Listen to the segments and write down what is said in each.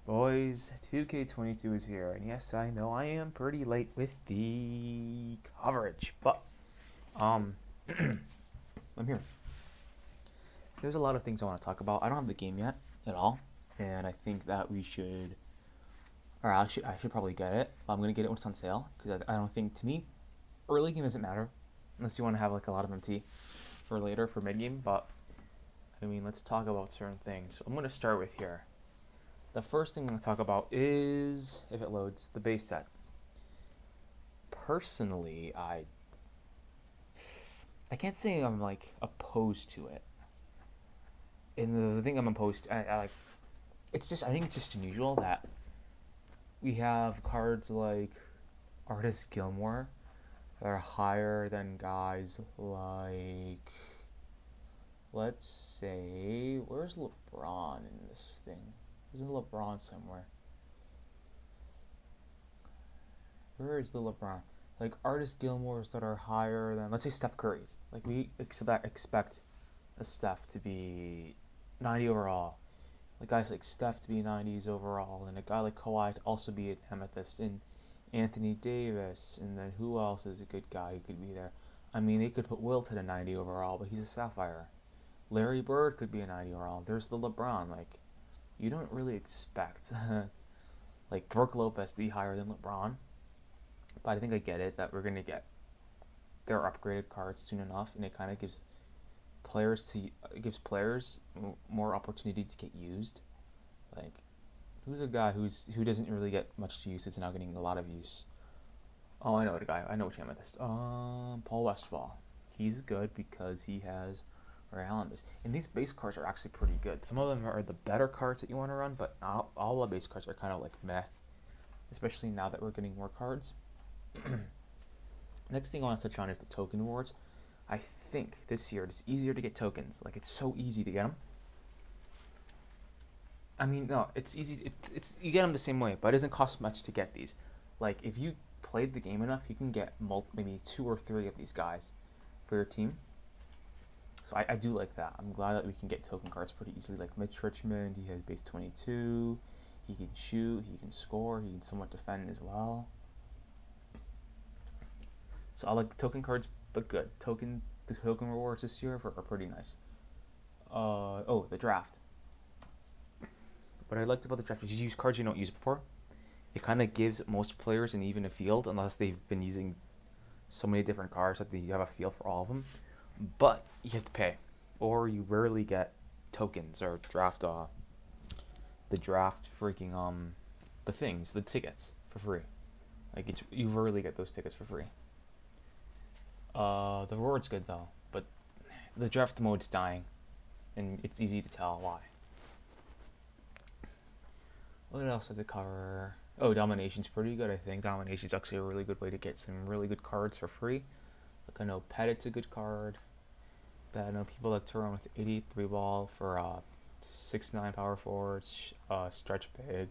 Boys, 2K22 is here, and yes, I know I am pretty late with the coverage, but um, I'm here. There's a lot of things I want to talk about. I don't have the game yet at all, and I think that we should, or I should probably get it. I'm gonna get it when it's on sale because I don't think to me early game doesn't matter unless you want to have like a lot of MT for later for mid game. But I mean, let's talk about certain things. So I'm gonna start with here. The first thing I'm going to talk about is, if it loads, the base set. Personally, I can't say I'm like opposed to it. And the thing I'm opposed to, I like, it's just I think it's just unusual that we have cards like Artist Gilmore that are higher than guys like, let's say, where's LeBron in this thing? Isn't LeBron somewhere? Where is the LeBron? Like Artist Gilmore's that are higher than, let's say, Steph Curry's. Like we expect a Steph to be 90 overall. Like guys like Steph to be 90s overall, and a guy like Kawhi to also be an amethyst, and Anthony Davis, and then who else is a good guy who could be there? I mean, they could put Wilt at a 90 overall, but he's a Sapphire. Larry Bird could be a 90 overall. There's the LeBron. Like you don't really expect like Brooke Lopez to be higher than LeBron. But I think I get it that we're gonna get their upgraded cards soon enough, and it kind of gives players more opportunity to get used. Like, who's a guy who doesn't really get much use? It's now getting a lot of use. Oh, I know the guy. I know which amethyst. Paul Westphal. He's good because he has Ray Allen base, and these base cards are actually pretty good. Some of them are the better cards that you want to run, but all the base cards are kind of like meh. Especially now that we're getting more cards. Next thing I want to touch on is the token rewards. I think this year it's easier to get tokens. Like it's so easy to get them. I mean, no, it's easy. It's you get them the same way, but it doesn't cost much to get these. Like if you played the game enough, you can get maybe 2 or 3 of these guys for your team. So I do like that. I'm glad that we can get token cards pretty easily. Like Mitch Richmond, he has base 22. He can shoot. He can score. He can somewhat defend as well. So I like the token cards, but good. The token rewards this year are pretty nice. The draft. What I liked about the draft is you use cards you don't use before. It kind of gives most players an even a field, unless they've been using so many different cards that you have a feel for all of them. But you have to pay, or you rarely get tokens or the draft freaking the tickets for free. Like you rarely get those tickets for free. The reward's good though, but the draft mode's dying, and it's easy to tell why. What else did it cover? Oh, Domination's pretty good, I think. Domination's actually a really good way to get some really good cards for free. Like I know Pettit's a good card. But I know people like to run with 83 ball for 6'9" power forwards, stretch big.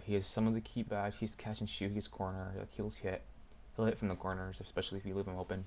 He has some of the key badge. He's catch and shoot. He's corner. Like he'll hit. He'll hit from the corners, especially if you leave him open.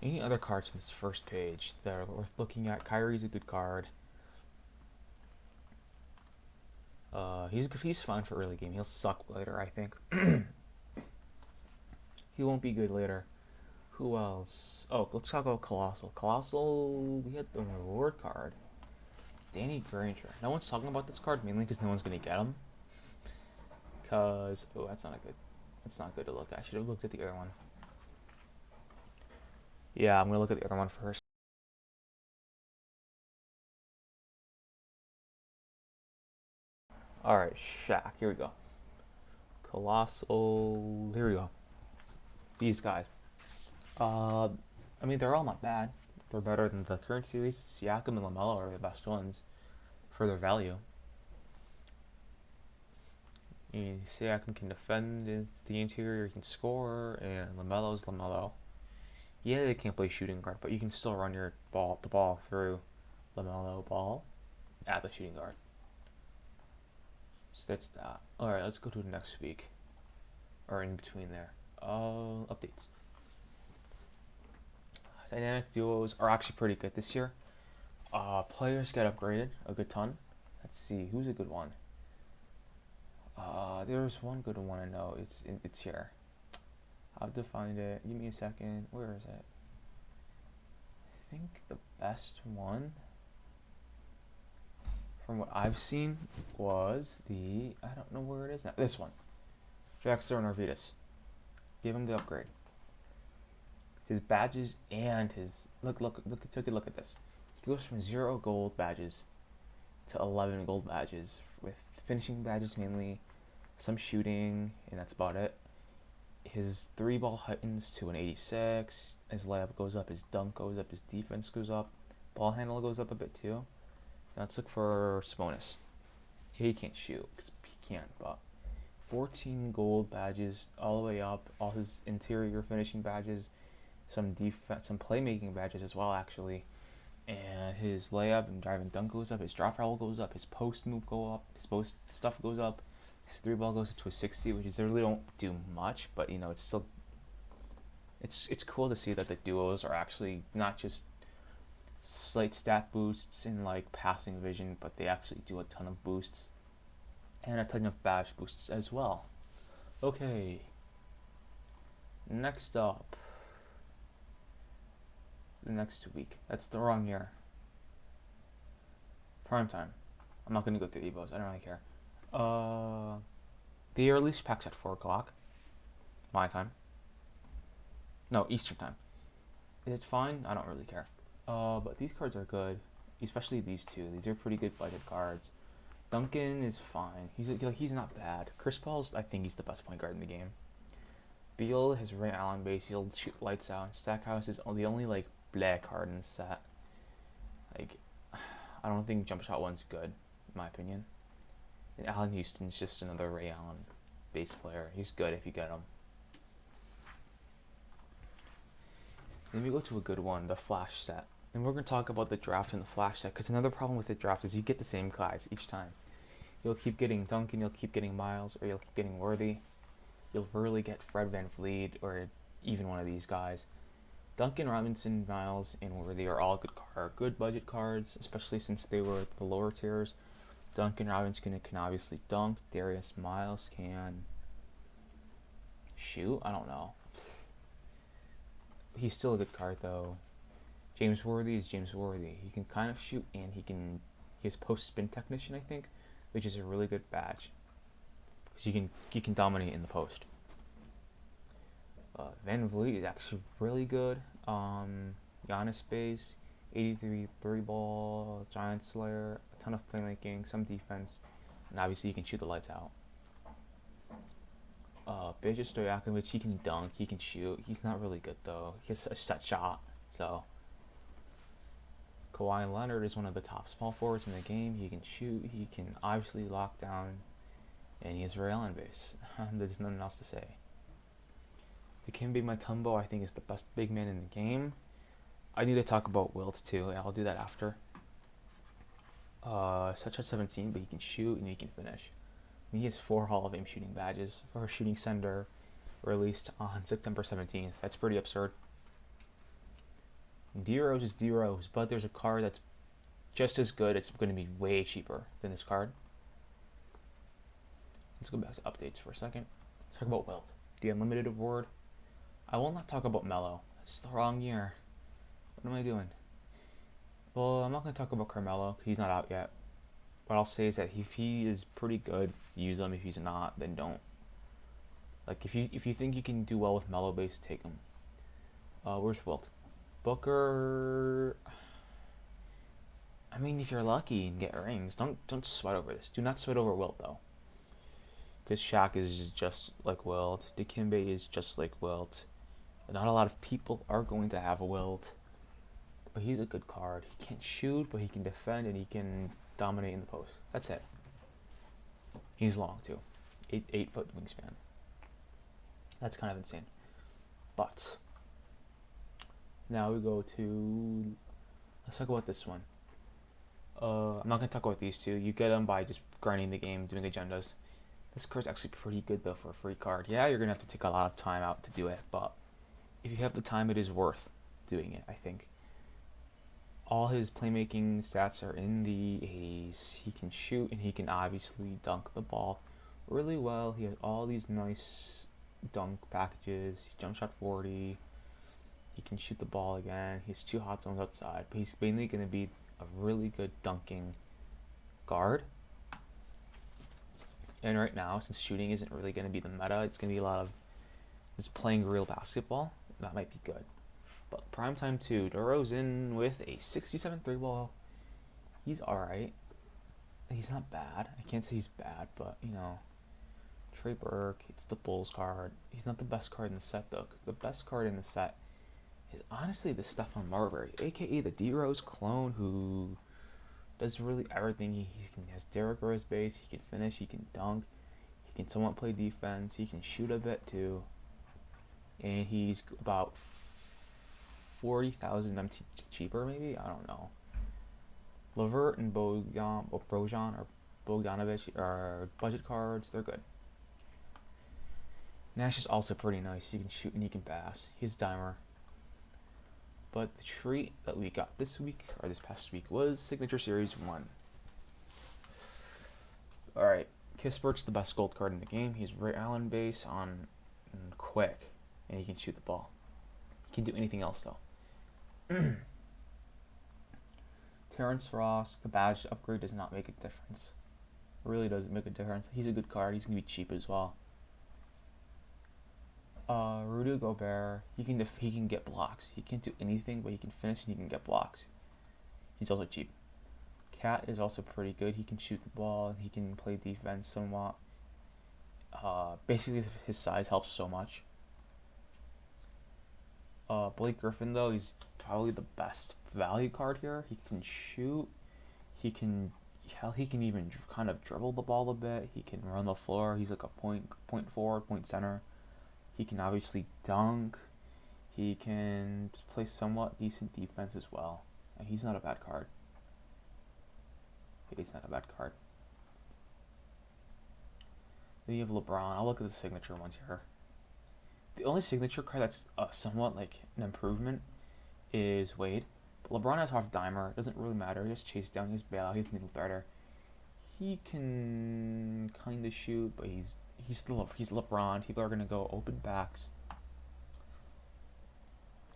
Any other cards from this first page that are worth looking at? Kyrie's a good card. He's fine for early game. He'll suck later, I think. He won't be good later. Who else? Oh, let's talk about Colossal. Colossal, we had the reward card. Danny Granger. No one's talking about this card mainly because no one's gonna get him. That's not a good. That's not good to look at. I should have looked at the other one. Yeah, I'm gonna look at the other one first. All right, Shaq. Here we go. Colossal. Here we go. These guys. Uh, I mean, they're all not bad. They're better than the current series. Siakam and LaMelo are the best ones for their value. And Siakam can defend the interior, he can score, and LaMelo's LaMelo. Yeah, they can't play shooting guard, but you can still run the ball through LaMelo ball at the shooting guard. So that's that. All right, let's go to the next week, or in between there. Updates. Dynamic duos are actually pretty good this year. Players get upgraded a good ton. Let's see, who's a good one? There's one good one I know. It's here. I'll have to find it. Give me a second. Where is it? I think the best one from what I've seen was I don't know where it is now. This one. Draxler and Arvidas. Give him the upgrade. His badges and his take a look at this. He goes from 0 gold badges to 11 gold badges with finishing badges mainly, some shooting, and that's about it. His 3-ball heightens to an 86. His layup goes up. His dunk goes up. His defense goes up. Ball handle goes up a bit too. Now let's look for Sabonis. He can't shoot because he can't, but 14 gold badges all the way up. All his interior finishing badges, some defense, some playmaking badges as well actually. And his layup and drive and dunk goes up. His drop foul goes up. His post move go up. His post stuff goes up. His 3-ball goes up to a 60, which is they really don't do much, but you know it's still it's cool to see that the duos are actually not just slight stat boosts in like passing vision, but they actually do a ton of boosts and a ton of badge boosts as well. Okay, next up, the next week. That's the wrong year. Prime time. I'm not gonna go through Evos. I don't really care. The year release packs at 4 o'clock. My time. No, Eastern time. Is it fine? I don't really care. But these cards are good. Especially these two. These are pretty good budget cards. Duncan is fine. He's not bad. Chris Paul's, I think he's the best point guard in the game. Beal has Ray Allen base. He'll shoot lights out. And Stackhouse is the only like black card in the set. Like, I don't think Jump Shot 1's good, in my opinion. And Allen Houston's just another Ray Allen base player. He's good if you get him. Then we go to a good one, the Flash set. And we're going to talk about the draft and the Flash set, because another problem with the draft is you get the same guys each time. You'll keep getting Duncan, you'll keep getting Miles, or you'll keep getting Worthy. You'll rarely get Fred VanVleet, or even one of these guys. Duncan, Robinson, Miles, and Worthy are all good budget cards, especially since they were the lower tiers. Duncan Robinson can obviously dunk. Darius Miles can shoot. I don't know. He's still a good card though. James Worthy is James Worthy. He can kind of shoot and he has post spin technician, I think, which is a really good badge because you can dominate in the post. VanVleet is actually really good. Giannis base, 83 3-ball, Giant Slayer, a ton of playmaking, some defense, and obviously you can shoot the lights out. Peja Stojakovic, he can dunk, he can shoot. He's not really good though. He has a set shot, so. Kawhi Leonard is one of the top small forwards in the game. He can shoot, he can obviously lock down, and he has Ray Allen base. There's nothing else to say. Dikembe Mutombo, I think, is the best big man in the game. I need to talk about Wilt too. I'll do that after. Such at 17, but he can shoot and he can finish. He has 4 Hall of Fame shooting badges for a shooting center released on September 17th. That's pretty absurd. D-Rose is D-Rose, but there's a card that's just as good. It's going to be way cheaper than this card. Let's go back to updates for a second. Let's talk about Wilt. The Unlimited Award. I will not talk about Melo. That's the wrong year. What am I doing? Well, I'm not going to talk about Carmelo because he's not out yet. What I'll say is that if he is pretty good, use him. If he's not, then don't. Like if you think you can do well with Melo base, take him. Where's Wilt? Booker. I mean, if you're lucky and get rings, don't sweat over this. Do not sweat over Wilt though. This Shaq is just like Wilt. Dikembe is just like Wilt. Not a lot of people are going to have a Wilt, but he's a good card. He can't shoot, but he can defend and he can dominate in the post. That's it. He's long too, 8 foot wingspan. That's kind of insane. But now we go to, let's talk about this one. I'm not gonna talk about these two. You get them by just grinding the game, doing agendas. This card's actually pretty good though for a free card. Yeah, you're gonna have to take a lot of time out to do it, but if you have the time, it is worth doing it, I think. All his playmaking stats are in the 80s. He can shoot and he can obviously dunk the ball really well. He has all these nice dunk packages. He jump shot 40. He can shoot the ball again. He has 2 hot zones outside, but he's mainly going to be a really good dunking guard. And right now, since shooting isn't really going to be the meta, it's going to be a lot of just playing real basketball. That might be good. But primetime 2, DeRozan with a 67 3-ball. He's alright. He's not bad. I can't say he's bad, but, you know, Trey Burke, it's the Bulls card. He's not the best card in the set, though, because the best card in the set is honestly the Stephon Marbury, a.k.a. the D-Rose clone, who does really everything. He has Derrick Rose base, he can finish, he can dunk, he can somewhat play defense, he can shoot a bit, too. And he's about 40,000 MT cheaper, maybe? I don't know. LeVert and Bojan or Bogdanovic are budget cards. They're good. Nash is also pretty nice. He can shoot and he can pass. He's Dimer. But the treat that we got this week, or this past week, was Signature Series 1. Alright, Kispert's the best gold card in the game. He's Ray Allen base on quick, and he can shoot the ball. He can do anything else, though. Terrence Ross, the badge upgrade does not make a difference. It really doesn't make a difference. He's a good card. He's going to be cheap as well. Rudy Gobert, he can get blocks. He can't do anything, but he can finish and he can get blocks. He's also cheap. Cat is also pretty good. He can shoot the ball. He can play defense somewhat. Basically, his size helps so much. Blake Griffin, though, he's probably the best value card here. He can shoot. He can even kind of dribble the ball a bit. He can run the floor. He's like a point forward, point center. He can obviously dunk. He can play somewhat decent defense as well. And he's not a bad card. He's not a bad card. Then you have LeBron. I'll look at the signature ones here. The only signature card that's somewhat like an improvement is Wade. But LeBron has half dimer. It doesn't really matter. He just chase down. He's bailout. He's needle threader. He can kind of shoot, but he's LeBron. People are gonna go open backs.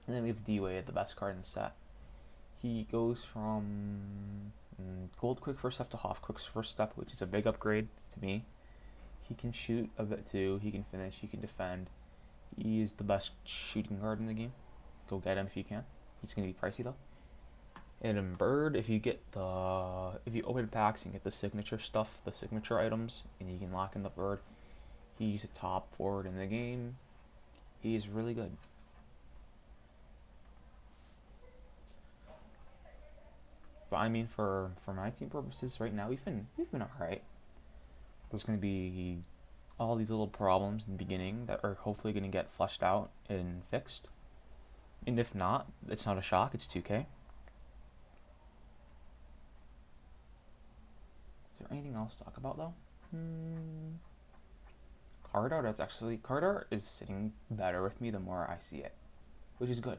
And then we have D-Wade, the best card in the set. He goes from gold quick first step to half quick first step, which is a big upgrade to me. He can shoot a bit too. He can finish. He can defend. He is the best shooting guard in the game. Go get him if you can. He's gonna be pricey though. And in Bird, if you open packs and get the signature stuff, the signature items, and you can lock in the Bird, he's a top forward in the game. He's really good. But I mean, for my team purposes, right now we've been alright. There's gonna be all these little problems in the beginning that are hopefully gonna get fleshed out and fixed. And if not, it's not a shock. It's 2K. Is there anything else to talk about though? Card art is sitting better with me the more I see it, which is good.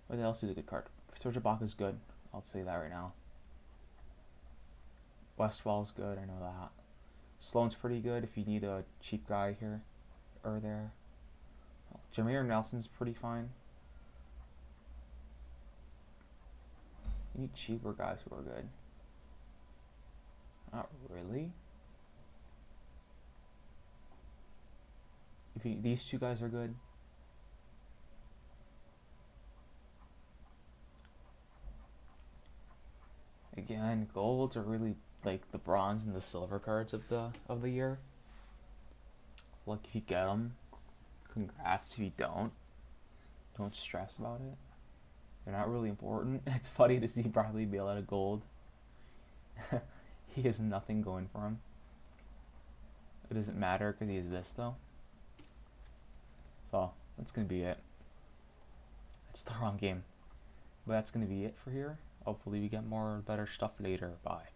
What else is a good card? Serge Ibaka is good. I'll say that right now. Westfall's good. I know that. Sloan's pretty good if you need a cheap guy here or there. Jameer Nelson's pretty fine. You need cheaper guys who are good. Not really. These two guys are good. Again, golds are really like the bronze and the silver cards of the year. Like if you get them, congrats. If you don't stress about it. They're not really important. It's funny to see Bradley Beal out of gold. He has nothing going for him. It doesn't matter because he has this though. So that's gonna be it. It's the wrong game, but that's gonna be it for here. Hopefully we get more better stuff later. Bye.